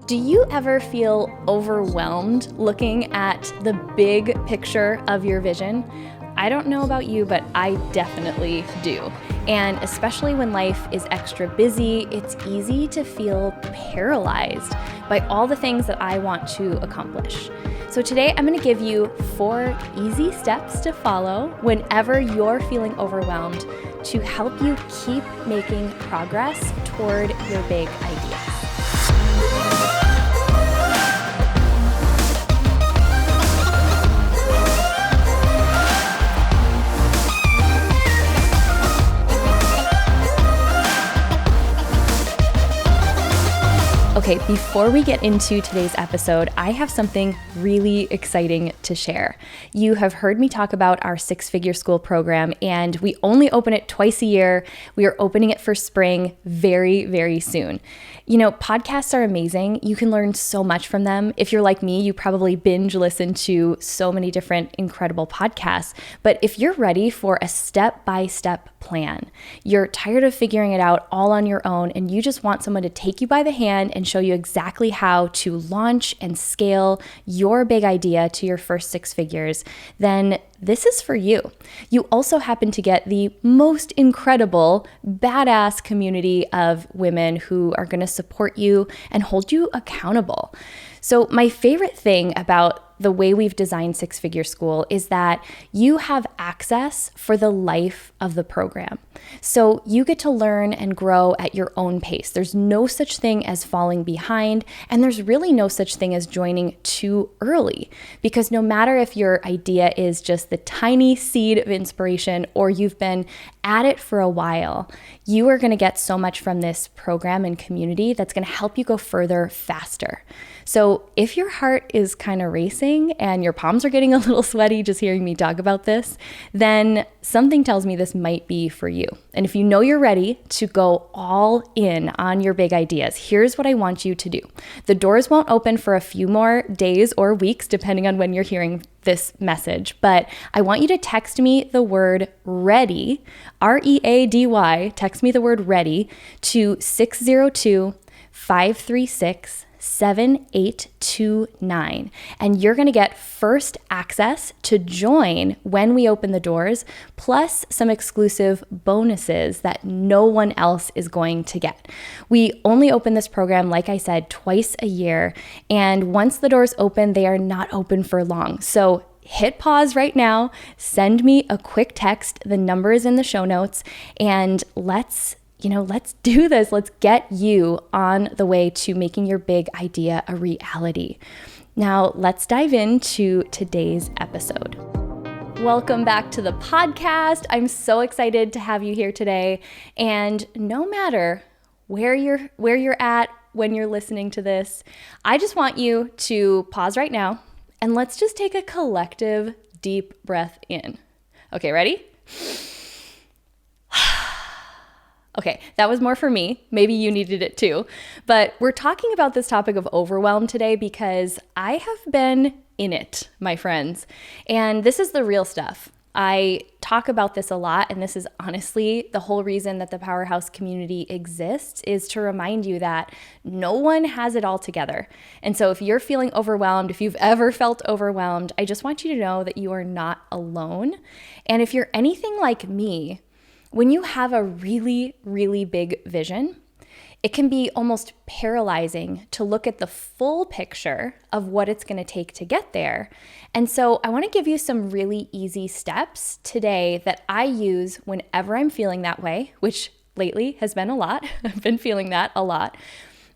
Do you ever feel overwhelmed looking at the big picture of your vision? I don't know about you, but I definitely do. And especially when life is extra busy, it's easy to feel paralyzed by all the things that I want to accomplish. So today I'm going to give you 4 easy steps to follow whenever you're feeling overwhelmed to help you keep making progress toward your big ideas. Okay, before we get into today's episode, I have something really exciting to share. You have heard me talk about our 6-figure school program, and we only open it twice a year. We are opening it for spring very, very soon. You know, podcasts are amazing. You can learn so much from them. If you're like me, you probably binge listen to so many different incredible podcasts. But if you're ready for a step-by-step plan, you're tired of figuring it out all on your own, and you just want someone to take you by the hand and show you exactly how to launch and scale your big idea to your first 6 figures, then this is for you. You also happen to get the most incredible, badass community of women who are going to support you and hold you accountable. So my favorite thing about the way we've designed 6-figure school is that you have access for the life of the program. So you get to learn and grow at your own pace. There's no such thing as falling behind, and there's really no such thing as joining too early, because no matter if your idea is just the tiny seed of inspiration or you've been at it for a while, you are going to get so much from this program and community that's going to help you go further faster. So if your heart is kind of racing and your palms are getting a little sweaty just hearing me talk about this, then something tells me this might be for you. And if you know you're ready to go all in on your big ideas, here's what I want you to do. The doors won't open for a few more days or weeks, depending on when you're hearing this message, but I want you to text me the word READY, READY, text me the word READY to 602-536-7829. And you're going to get first access to join when we open the doors, plus some exclusive bonuses that no one else is going to get. We only open this program, like I said, twice a year. And once the doors open, they are not open for long. So hit pause right now, send me a quick text. The number is in the show notes, and let's do this. Let's get you on the way to making your big idea a reality. Now, let's dive into today's episode. Welcome back to the podcast. I'm so excited to have you here today. And no matter where you're at when you're listening to this, I just want you to pause right now and let's just take a collective deep breath in. Okay, ready? Okay, that was more for me. Maybe you needed it too. But we're talking about this topic of overwhelm today because I have been in it, my friends. And this is the real stuff. I talk about this a lot, and this is honestly the whole reason that the Powerhouse community exists, is to remind you that no one has it all together. And so if you're feeling overwhelmed, if you've ever felt overwhelmed, I just want you to know that you are not alone. And if you're anything like me, when you have a really, really big vision, it can be almost paralyzing to look at the full picture of what it's going to take to get there. And so I want to give you some really easy steps today that I use whenever I'm feeling that way, which lately has been a lot. I've been feeling that a lot.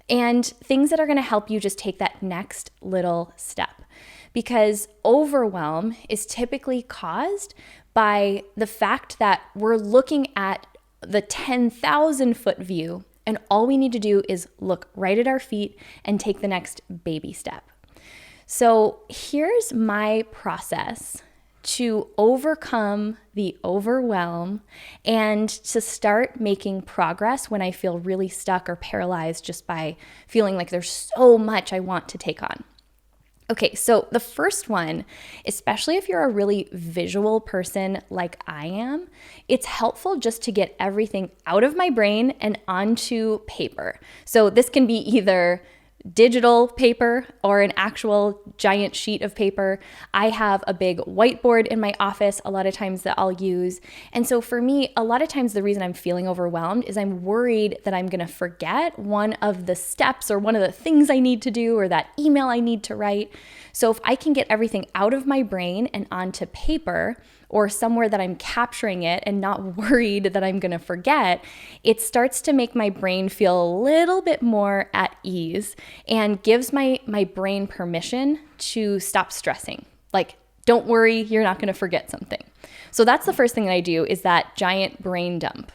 And things that are going to help you just take that next little step. Because overwhelm is typically caused by the fact that we're looking at the 10,000 foot view, and all we need to do is look right at our feet and take the next baby step. So here's my process to overcome the overwhelm and to start making progress when I feel really stuck or paralyzed just by feeling like there's so much I want to take on. Okay, so the first one, especially if you're a really visual person like I am, it's helpful just to get everything out of my brain and onto paper. So this can be either digital paper or an actual giant sheet of paper. I have a big whiteboard in my office a lot of times that I'll use. And so for me, a lot of times the reason I'm feeling overwhelmed is I'm worried that I'm going to forget one of the steps or one of the things I need to do or that email I need to write. So if I can get everything out of my brain and onto paper or somewhere that I'm capturing it and not worried that I'm going to forget, it starts to make my brain feel a little bit more at ease and gives my brain permission to stop stressing. Like, don't worry, you're not going to forget something. So that's the first thing that I do, is that giant brain dump.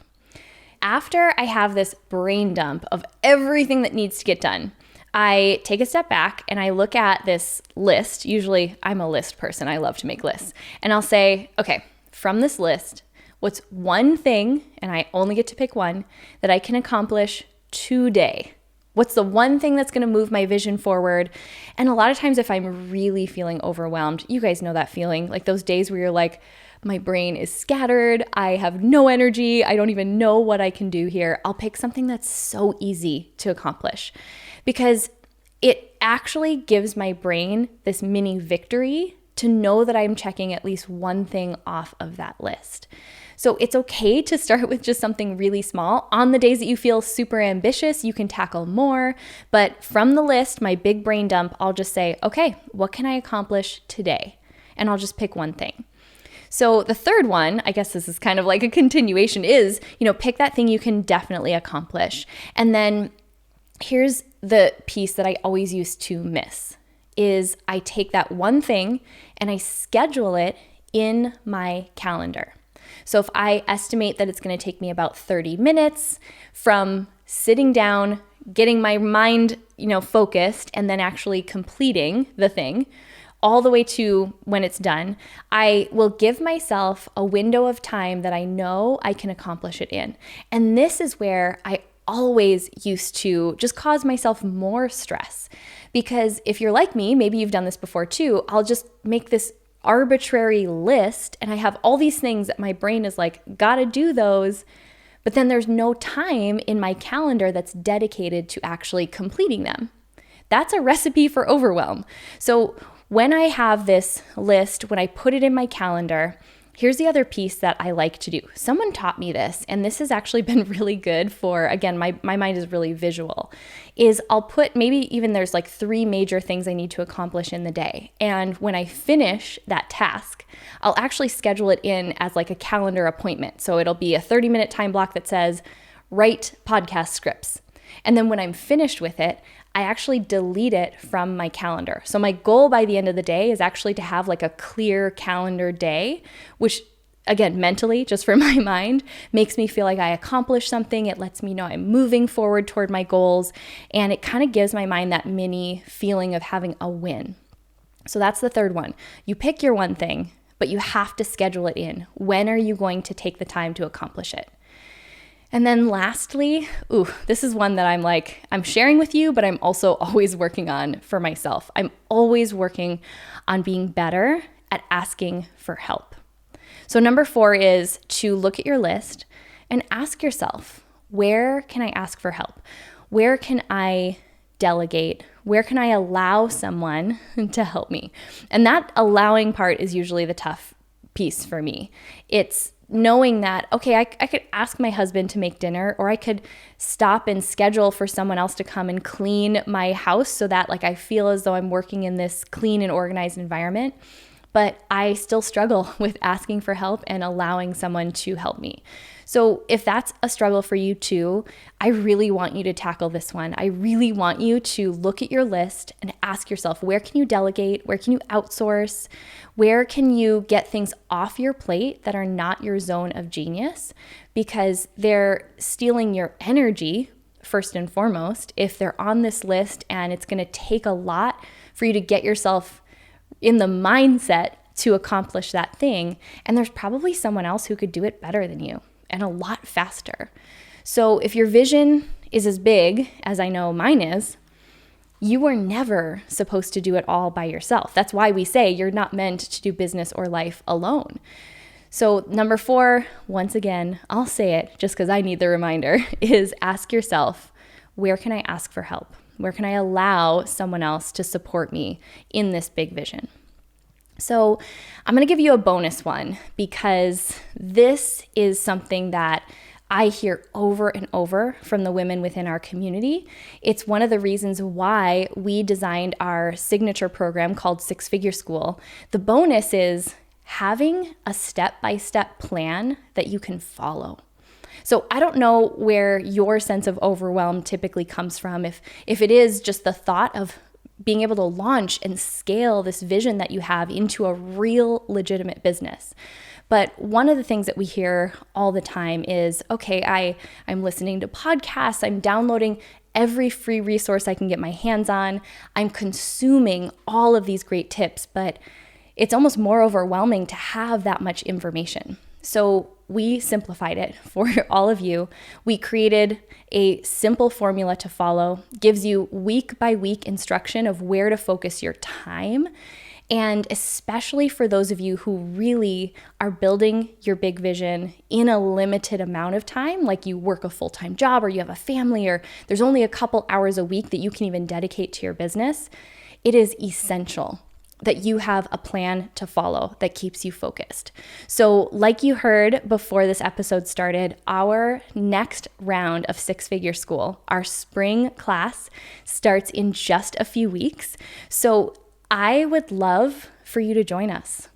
After I have this brain dump of everything that needs to get done, I take a step back and I look at this list. Usually I'm a list person. I love to make lists. And I'll say, okay, from this list, what's one thing, and I only get to pick one, that I can accomplish today? What's the one thing that's going to move my vision forward? And a lot of times if I'm really feeling overwhelmed, you guys know that feeling, like those days where you're like, my brain is scattered, I have no energy, I don't even know what I can do here. I'll pick something that's so easy to accomplish because it actually gives my brain this mini victory to know that I'm checking at least one thing off of that list. So it's okay to start with just something really small. On the days that you feel super ambitious, you can tackle more. But from the list, my big brain dump, I'll just say, okay, what can I accomplish today? And I'll just pick one thing. So the third one, I guess this is kind of like a continuation, is, pick that thing you can definitely accomplish. And then here's the piece that I always used to miss, is I take that one thing and I schedule it in my calendar. So if I estimate that it's going to take me about 30 minutes from sitting down, getting my mind, focused, and then actually completing the thing, all the way to when it's done, I will give myself a window of time that I know I can accomplish it in. And this is where I always used to just cause myself more stress. Because if you're like me, maybe you've done this before too, I'll just make this arbitrary list and I have all these things that my brain is like, gotta do those. But then there's no time in my calendar that's dedicated to actually completing them. That's a recipe for overwhelm. So when I have this list, when I put it in my calendar, here's the other piece that I like to do. Someone taught me this, and this has actually been really good for, again, my mind is really visual, is I'll put maybe even there's like 3 major things I need to accomplish in the day. And when I finish that task, I'll actually schedule it in as like a calendar appointment. So it'll be a 30-minute time block that says, write podcast scripts. And then when I'm finished with it, I actually delete it from my calendar. So my goal by the end of the day is actually to have like a clear calendar day, which again, mentally, just for my mind, makes me feel like I accomplished something. It lets me know I'm moving forward toward my goals. And it kind of gives my mind that mini feeling of having a win. So that's the third one. You pick your one thing, but you have to schedule it in. When are you going to take the time to accomplish it? And then lastly, this is one that I'm sharing with you, but I'm also always working on for myself. I'm always working on being better at asking for help. So number 4 is to look at your list and ask yourself, where can I ask for help? Where can I delegate? Where can I allow someone to help me? And that allowing part is usually the tough piece for me. It's knowing that, okay, I could ask my husband to make dinner, or I could stop and schedule for someone else to come and clean my house so that I feel as though I'm working in this clean and organized environment. But I still struggle with asking for help and allowing someone to help me. So if that's a struggle for you too, I really want you to tackle this one. I really want you to look at your list and ask yourself, where can you delegate? Where can you outsource? Where can you get things off your plate that are not your zone of genius? Because they're stealing your energy, first and foremost, if they're on this list, and it's going to take a lot for you to get yourself in the mindset to accomplish that thing. And there's probably someone else who could do it better than you and a lot faster. So if your vision is as big as I know mine is, you were never supposed to do it all by yourself. That's why we say you're not meant to do business or life alone. So number 4, once again, I'll say it just because I need the reminder, is ask yourself, where can I ask for help? Where can I allow someone else to support me in this big vision? So I'm going to give you a bonus one because this is something that I hear over and over from the women within our community. It's one of the reasons why we designed our signature program called Six Figure School. The bonus is having a step-by-step plan that you can follow. So I don't know where your sense of overwhelm typically comes from. If it is just the thought of being able to launch and scale this vision that you have into a real legitimate business. But one of the things that we hear all the time is, okay, I'm listening to podcasts, I'm downloading every free resource I can get my hands on, I'm consuming all of these great tips, but it's almost more overwhelming to have that much information. So we simplified it for all of you. We created a simple formula to follow, gives you week by week instruction of where to focus your time. And especially for those of you who really are building your big vision in a limited amount of time, like you work a full-time job or you have a family or there's only a couple hours a week that you can even dedicate to your business, it is essential that you have a plan to follow that keeps you focused. So like you heard before this episode started, our next round of Six Figure School, our spring class, starts in just a few weeks. So I would love for you to join us.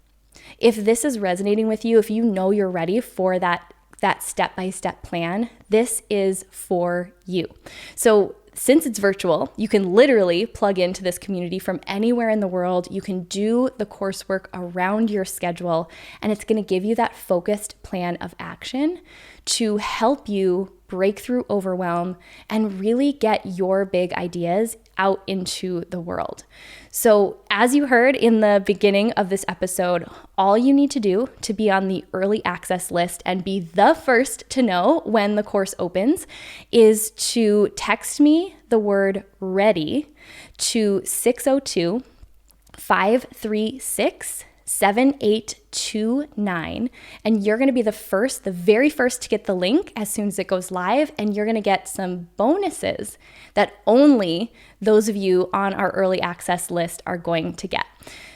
If this is resonating with you, if you know you're ready for that step-by-step plan, this is for you. So since it's virtual, you can literally plug into this community from anywhere in the world. You can do the coursework around your schedule, and it's going to give you that focused plan of action to help you break through overwhelm and really get your big ideas out into the world. So as you heard in the beginning of this episode, all you need to do to be on the early access list and be the first to know when the course opens is to text me the word ready to 602-536-7829, and you're going to be the very first to get the link as soon as it goes live, and you're going to get some bonuses that only those of you on our early access list are going to get.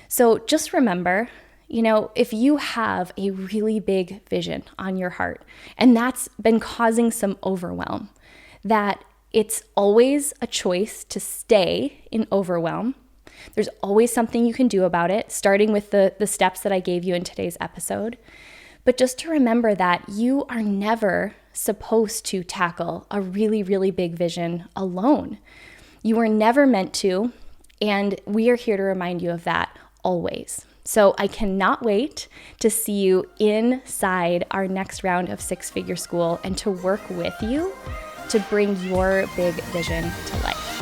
So just remember, if you have a really big vision on your heart and that's been causing some overwhelm, that it's always a choice to stay in overwhelm. There's always something you can do about it, starting with the steps that I gave you in today's episode. But just to remember that you are never supposed to tackle a really, really big vision alone. You were never meant to, and we are here to remind you of that always. So I cannot wait to see you inside our next round of Six Figure School and to work with you to bring your big vision to life.